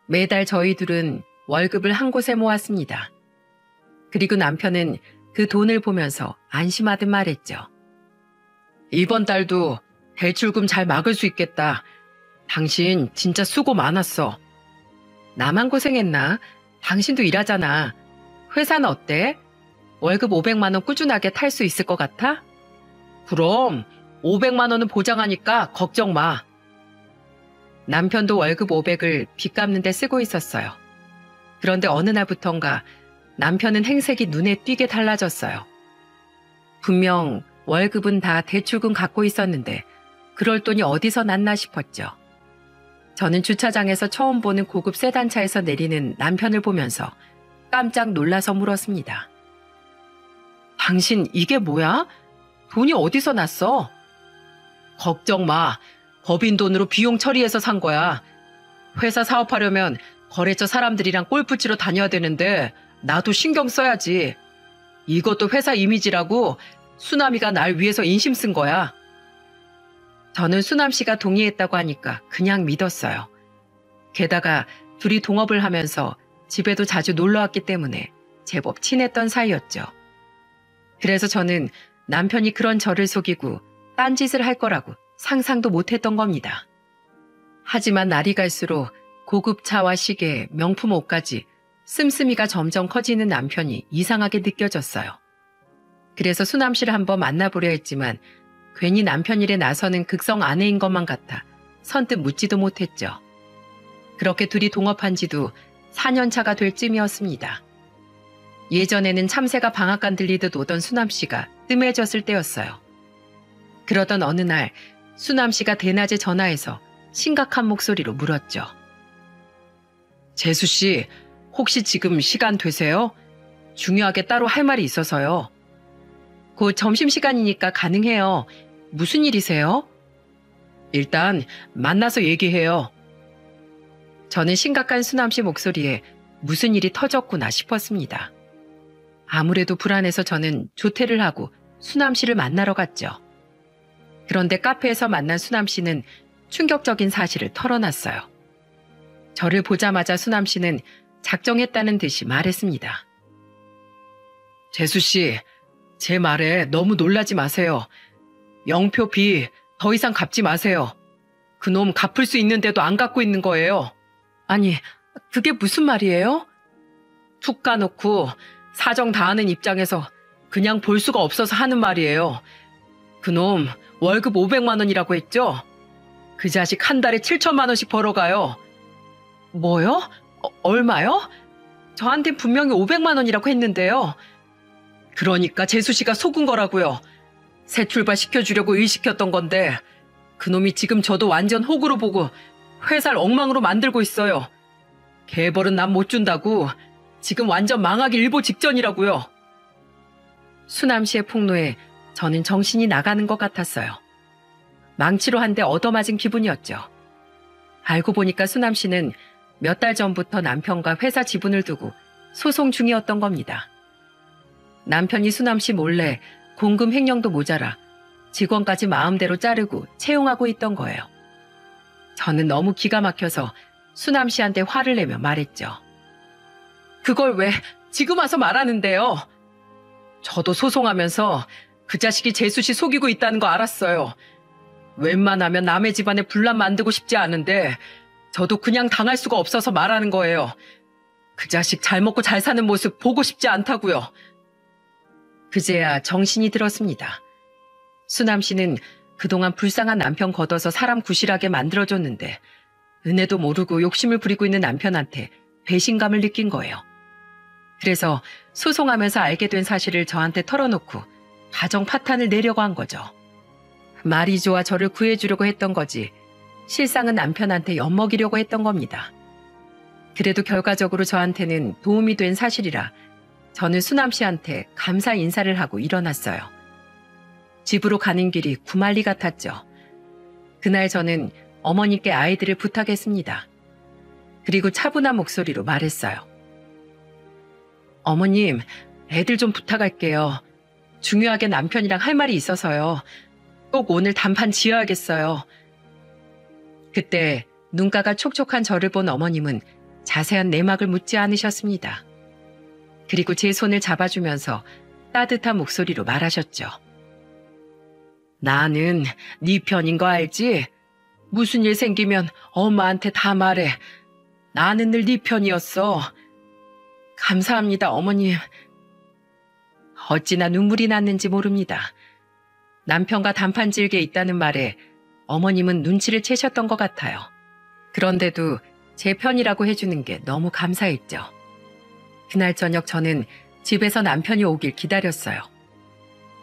매달 저희 둘은 월급을 한 곳에 모았습니다. 그리고 남편은 그 돈을 보면서 안심하듯 말했죠. 이번 달도 대출금 잘 막을 수 있겠다. 당신 진짜 수고 많았어. 나만 고생했나? 당신도 일하잖아. 회사는 어때? 월급 500만 원 꾸준하게 탈 수 있을 것 같아? 그럼 500만 원은 보장하니까 걱정 마. 남편도 월급 500을 빚 갚는 데 쓰고 있었어요. 그런데 어느 날부턴가 남편은 행색이 눈에 띄게 달라졌어요. 분명 월급은 다 대출금 갖고 있었는데 그럴 돈이 어디서 났나 싶었죠. 저는 주차장에서 처음 보는 고급 세단차에서 내리는 남편을 보면서 깜짝 놀라서 물었습니다. 당신 이게 뭐야? 돈이 어디서 났어? 걱정 마. 법인 돈으로 비용 처리해서 산 거야. 회사 사업하려면 거래처 사람들이랑 골프 치러 다녀야 되는데 나도 신경 써야지. 이것도 회사 이미지라고 수남이가 날 위해서 인심 쓴 거야. 저는 수남 씨가 동의했다고 하니까 그냥 믿었어요. 게다가 둘이 동업을 하면서 집에도 자주 놀러 왔기 때문에 제법 친했던 사이였죠. 그래서 저는 남편이 그런 저를 속이고 딴짓을 할 거라고 상상도 못했던 겁니다. 하지만 날이 갈수록 고급차와 시계, 명품 옷까지 씀씀이가 점점 커지는 남편이 이상하게 느껴졌어요. 그래서 수남 씨를 한번 만나보려 했지만 괜히 남편 일에 나서는 극성 아내인 것만 같아 선뜻 묻지도 못했죠. 그렇게 둘이 동업한 지도 4년 차가 될 쯤이었습니다. 예전에는 참새가 방앗간 들리듯 오던 수남 씨가 뜸해졌을 때였어요. 그러던 어느 날 수남 씨가 대낮에 전화해서 심각한 목소리로 물었죠. 재수 씨, 혹시 지금 시간 되세요? 중요하게 따로 할 말이 있어서요. 곧 점심시간이니까 가능해요. 무슨 일이세요? 일단 만나서 얘기해요. 저는 심각한 수남 씨 목소리에 무슨 일이 터졌구나 싶었습니다. 아무래도 불안해서 저는 조퇴를 하고 수남 씨를 만나러 갔죠. 그런데 카페에서 만난 수남 씨는 충격적인 사실을 털어놨어요. 저를 보자마자 수남 씨는 작정했다는 듯이 말했습니다. 재수 씨, 제 말에 너무 놀라지 마세요. 영표 비 더 이상 갚지 마세요. 그놈 갚을 수 있는데도 안 갚고 있는 거예요. 아니, 그게 무슨 말이에요? 툭 까놓고 사정 다하는 입장에서 그냥 볼 수가 없어서 하는 말이에요. 그놈 월급 500만 원이라고 했죠? 그 자식 한 달에 7천만 원씩 벌어가요. 뭐요? 얼마요? 저한텐 분명히 500만 원이라고 했는데요. 그러니까 재수 씨가 속은 거라고요. 새 출발 시켜주려고 일시켰던 건데 그놈이 지금 저도 완전 호구로 보고 회사를 엉망으로 만들고 있어요. 개벌은 난 못 준다고 지금 완전 망하기 일보 직전이라고요. 수남 씨의 폭로에 저는 정신이 나가는 것 같았어요. 망치로 한 대 얻어맞은 기분이었죠. 알고 보니까 수남 씨는 몇 달 전부터 남편과 회사 지분을 두고 소송 중이었던 겁니다. 남편이 수남 씨 몰래 공금 횡령도 모자라 직원까지 마음대로 자르고 채용하고 있던 거예요. 저는 너무 기가 막혀서 수남 씨한테 화를 내며 말했죠. 그걸 왜 지금 와서 말하는데요? 저도 소송하면서 그 자식이 재수 씨 속이고 있다는 거 알았어요. 웬만하면 남의 집안에 분란 만들고 싶지 않은데 저도 그냥 당할 수가 없어서 말하는 거예요. 그 자식 잘 먹고 잘 사는 모습 보고 싶지 않다고요. 그제야 정신이 들었습니다. 수남 씨는 그동안 불쌍한 남편 걷어서 사람 구실하게 만들어줬는데 은혜도 모르고 욕심을 부리고 있는 남편한테 배신감을 느낀 거예요. 그래서 소송하면서 알게 된 사실을 저한테 털어놓고 가정 파탄을 내려고 한 거죠. 말이 좋아 저를 구해주려고 했던 거지 실상은 남편한테 엿먹이려고 했던 겁니다. 그래도 결과적으로 저한테는 도움이 된 사실이라 저는 수남 씨한테 감사 인사를 하고 일어났어요. 집으로 가는 길이 구만리 같았죠. 그날 저는 어머니께 아이들을 부탁했습니다. 그리고 차분한 목소리로 말했어요. 어머님, 애들 좀 부탁할게요. 중요하게 남편이랑 할 말이 있어서요. 꼭 오늘 단판 지어야겠어요. 그때 눈가가 촉촉한 저를 본 어머님은 자세한 내막을 묻지 않으셨습니다. 그리고 제 손을 잡아주면서 따뜻한 목소리로 말하셨죠. 나는 네 편인 거 알지? 무슨 일 생기면 엄마한테 다 말해. 나는 늘 네 편이었어. 감사합니다, 어머님. 어찌나 눈물이 났는지 모릅니다. 남편과 단판 질게 있다는 말에 어머님은 눈치를 채셨던 것 같아요. 그런데도 제 편이라고 해주는 게 너무 감사했죠. 그날 저녁 저는 집에서 남편이 오길 기다렸어요.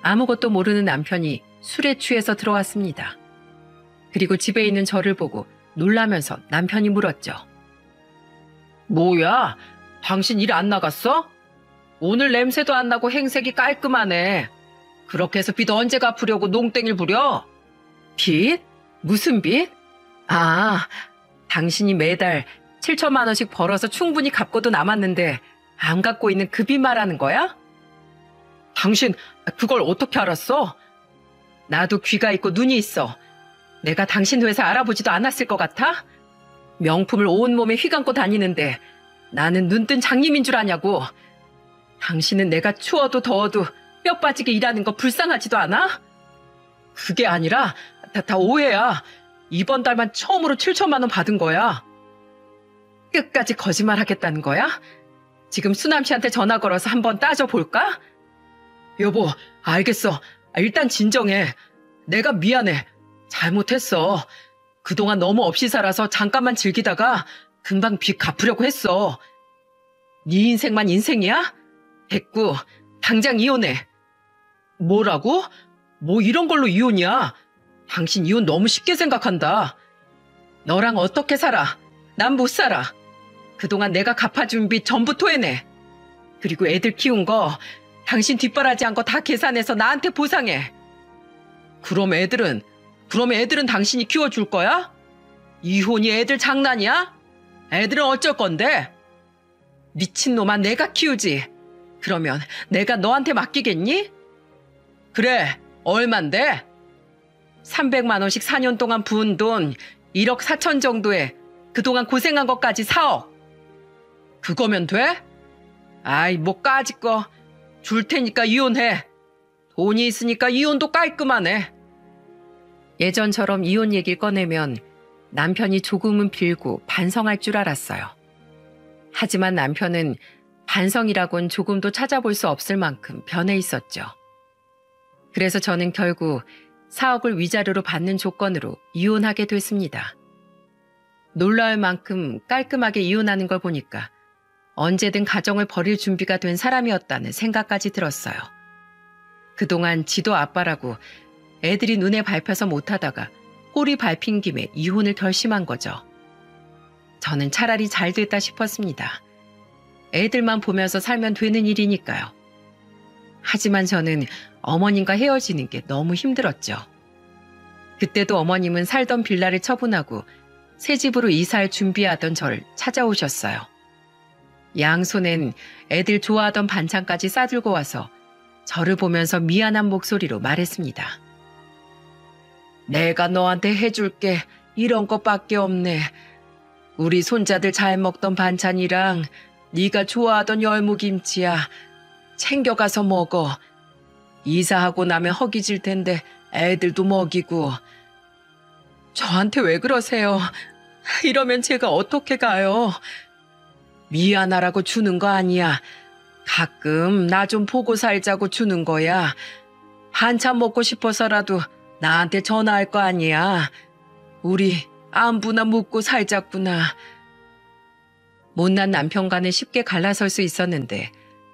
아무것도 모르는 남편이 술에 취해서 들어왔습니다. 그리고 집에 있는 저를 보고 놀라면서 남편이 물었죠. 뭐야? 당신 일 안 나갔어? 오늘 냄새도 안 나고 행색이 깔끔하네. 그렇게 해서 빚 언제 갚으려고 농땡이를 부려? 빚? 무슨 빚? 아, 당신이 매달 7천만 원씩 벌어서 충분히 갚고도 남았는데 안 갚고 있는 그 빚 말하는 거야? 당신 그걸 어떻게 알았어? 나도 귀가 있고 눈이 있어. 내가 당신 회사 알아보지도 않았을 것 같아? 명품을 온몸에 휘감고 다니는데 나는 눈뜬 장님인 줄 아냐고. 당신은 내가 추워도 더워도 뼈 빠지게 일하는 거 불쌍하지도 않아? 그게 아니라 다 오해야. 이번 달만 처음으로 7천만 원 받은 거야. 끝까지 거짓말하겠다는 거야? 지금 수남 씨한테 전화 걸어서 한번 따져볼까? 여보, 알겠어. 일단 진정해. 내가 미안해. 잘못했어. 그동안 너무 없이 살아서 잠깐만 즐기다가 금방 빚 갚으려고 했어. 네 인생만 인생이야? 됐고, 당장 이혼해. 뭐라고? 뭐 이런 걸로 이혼이야? 당신 이혼 너무 쉽게 생각한다. 너랑 어떻게 살아? 난 못 살아. 그동안 내가 갚아준 빚 전부 토해내. 그리고 애들 키운 거 당신 뒷바라지한 거 다 계산해서 나한테 보상해. 그럼 애들은 당신이 키워줄 거야? 이혼이 애들 장난이야? 애들은 어쩔 건데? 미친놈아, 내가 키우지. 그러면 내가 너한테 맡기겠니? 그래, 얼만데? 300만 원씩 4년 동안 부은 돈 1억 4천 정도에 그동안 고생한 것까지 4억. 그거면 돼? 아이, 뭐 까짓 거. 줄 테니까 이혼해. 돈이 있으니까 이혼도 깔끔하네. 예전처럼 이혼 얘기를 꺼내면 남편이 조금은 빌고 반성할 줄 알았어요. 하지만 남편은 반성이라곤 조금도 찾아볼 수 없을 만큼 변해 있었죠. 그래서 저는 결국 4억을 위자료로 받는 조건으로 이혼하게 됐습니다. 놀라울 만큼 깔끔하게 이혼하는 걸 보니까 언제든 가정을 버릴 준비가 된 사람이었다는 생각까지 들었어요. 그동안 지도 아빠라고 애들이 눈에 밟혀서 못하다가 꼬리 밟힌 김에 이혼을 결심한 거죠. 저는 차라리 잘 됐다 싶었습니다. 애들만 보면서 살면 되는 일이니까요. 하지만 저는 어머님과 헤어지는 게 너무 힘들었죠. 그때도 어머님은 살던 빌라를 처분하고 새 집으로 이사할 준비하던 저를 찾아오셨어요. 양손엔 애들 좋아하던 반찬까지 싸들고 와서 저를 보면서 미안한 목소리로 말했습니다. 내가 너한테 해줄 게 이런 것밖에 없네. 우리 손자들 잘 먹던 반찬이랑 네가 좋아하던 열무김치야. 챙겨가서 먹어. 이사하고 나면 허기질 텐데 애들도 먹이고. 저한테 왜 그러세요? 이러면 제가 어떻게 가요? 미안하라고 주는 거 아니야. 가끔 나 좀 보고 살자고 주는 거야. 한참 먹고 싶어서라도 나한테 전화할 거 아니야. 우리 안부나 묻고 살자꾸나. 못난 남편과는 쉽게 갈라설 수 있었는데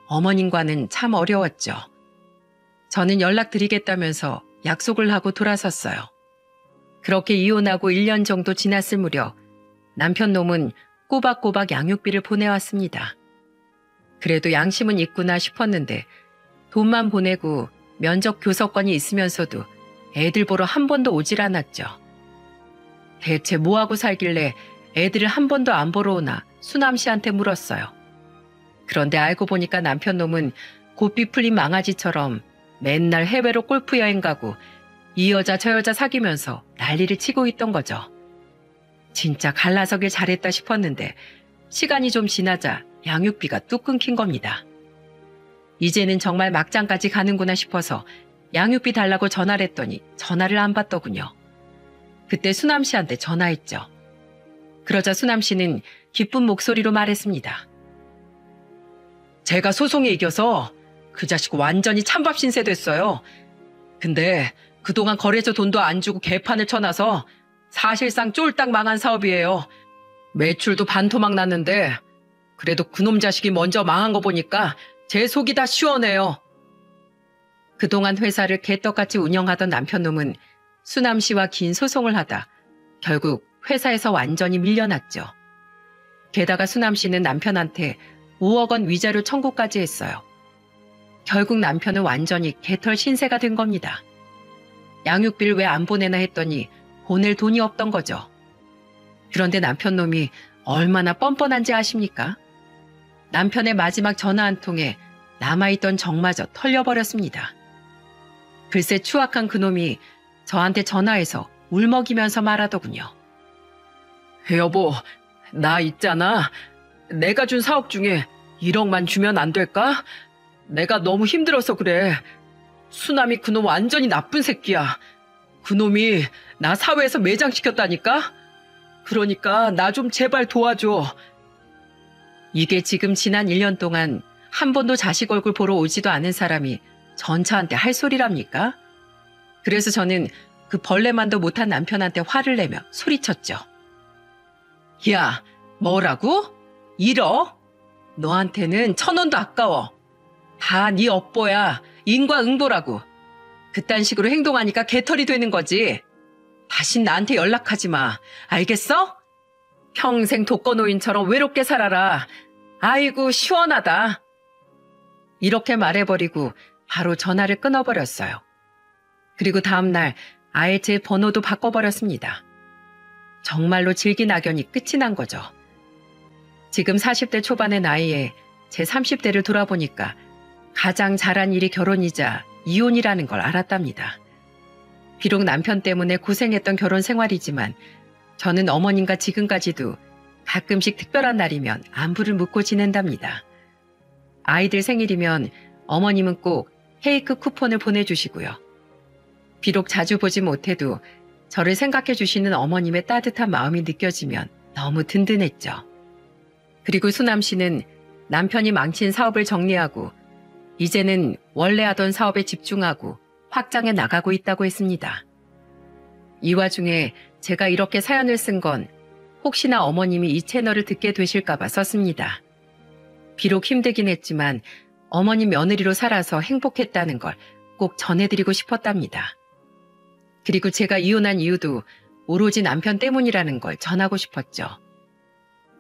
어머님과는 참 어려웠죠. 저는 연락드리겠다면서 약속을 하고 돌아섰어요. 그렇게 이혼하고 1년 정도 지났을 무렵 남편 놈은 꼬박꼬박 양육비를 보내왔습니다. 그래도 양심은 있구나 싶었는데 돈만 보내고 면접 교섭권이 있으면서도 애들 보러 한 번도 오질 않았죠. 대체 뭐하고 살길래 애들을 한 번도 안 보러 오나 수남 씨한테 물었어요. 그런데 알고 보니까 남편 놈은 고삐 풀린 망아지처럼 맨날 해외로 골프 여행 가고 이 여자 저 여자 사귀면서 난리를 치고 있던 거죠. 진짜 갈라서길 잘했다 싶었는데 시간이 좀 지나자 양육비가 뚝 끊긴 겁니다. 이제는 정말 막장까지 가는구나 싶어서 양육비 달라고 전화를 했더니 전화를 안 받더군요. 그때 수남 씨한테 전화했죠. 그러자 수남 씨는 기쁜 목소리로 말했습니다. 제가 소송에 이겨서 그 자식 완전히 찬밥 신세 됐어요. 근데 그동안 거래처 돈도 안 주고 개판을 쳐놔서 사실상 쫄딱 망한 사업이에요. 매출도 반토막 났는데 그래도 그놈 자식이 먼저 망한 거 보니까 제 속이 다 시원해요. 그동안 회사를 개떡같이 운영하던 남편놈은 수남 씨와 긴 소송을 하다 결국 회사에서 완전히 밀려났죠. 게다가 수남 씨는 남편한테 5억 원 위자료 청구까지 했어요. 결국 남편은 완전히 개털 신세가 된 겁니다. 양육비를 왜 안 보내나 했더니 보낼 돈이 없던 거죠. 그런데 남편놈이 얼마나 뻔뻔한지 아십니까? 남편의 마지막 전화 한 통에 남아있던 정마저 털려버렸습니다. 글쎄 추악한 그놈이 저한테 전화해서 울먹이면서 말하더군요. 여보, 나 있잖아. 내가 준 사업 중에 1억만 주면 안 될까? 내가 너무 힘들어서 그래. 수남이 그놈 완전히 나쁜 새끼야. 그놈이 나 사회에서 매장시켰다니까? 그러니까 나 좀 제발 도와줘. 이게 지금 지난 1년 동안 한 번도 자식 얼굴 보러 오지도 않은 사람이 전처한테 할 소리랍니까? 그래서 저는 그 벌레만도 못한 남편한테 화를 내며 소리쳤죠. 야, 뭐라고? 1억? 너한테는 1,000원도 아까워. 다 네 업보야. 인과응보라고. 그딴 식으로 행동하니까 개털이 되는 거지. 다신 나한테 연락하지 마. 알겠어? 평생 독거노인처럼 외롭게 살아라. 아이고 시원하다. 이렇게 말해버리고 바로 전화를 끊어버렸어요. 그리고 다음날 아예 제 번호도 바꿔버렸습니다. 정말로 질기낙연이 끝이 난 거죠. 지금 40대 초반의 나이에 제 30대를 돌아보니까 가장 잘한 일이 결혼이자 이혼이라는 걸 알았답니다. 비록 남편 때문에 고생했던 결혼 생활이지만 저는 어머님과 지금까지도 가끔씩 특별한 날이면 안부를 묻고 지낸답니다. 아이들 생일이면 어머님은 꼭 케이크 쿠폰을 보내주시고요. 비록 자주 보지 못해도 저를 생각해 주시는 어머님의 따뜻한 마음이 느껴지면 너무 든든했죠. 그리고 수남 씨는 남편이 망친 사업을 정리하고 이제는 원래 하던 사업에 집중하고 확장해 나가고 있다고 했습니다. 이 와중에 제가 이렇게 사연을 쓴 건 혹시나 어머님이 이 채널을 듣게 되실까봐 썼습니다. 비록 힘들긴 했지만 어머님 며느리로 살아서 행복했다는 걸 꼭 전해드리고 싶었답니다. 그리고 제가 이혼한 이유도 오로지 남편 때문이라는 걸 전하고 싶었죠.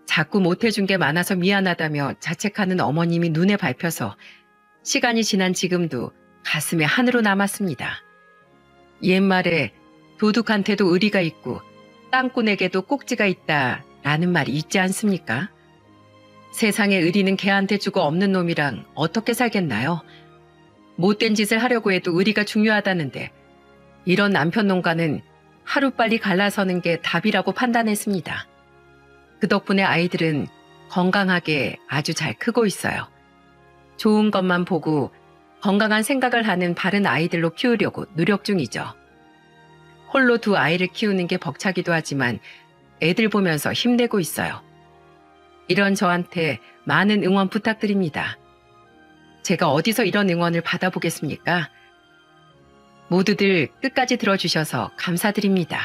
자꾸 못해준 게 많아서 미안하다며 자책하는 어머님이 눈에 밟혀서 시간이 지난 지금도 가슴에 한으로 남았습니다. 옛말에 도둑한테도 의리가 있고 땅꾼에게도 꼭지가 있다라는 말이 있지 않습니까? 세상에 의리는 개한테 주고 없는 놈이랑 어떻게 살겠나요? 못된 짓을 하려고 해도 의리가 중요하다는데 이런 남편놈과는 하루빨리 갈라서는 게 답이라고 판단했습니다. 그 덕분에 아이들은 건강하게 아주 잘 크고 있어요. 좋은 것만 보고 건강한 생각을 하는 바른 아이들로 키우려고 노력 중이죠. 홀로 2 아이를 키우는 게 벅차기도 하지만 애들 보면서 힘내고 있어요. 이런 저한테 많은 응원 부탁드립니다. 제가 어디서 이런 응원을 받아보겠습니까? 모두들 끝까지 들어주셔서 감사드립니다.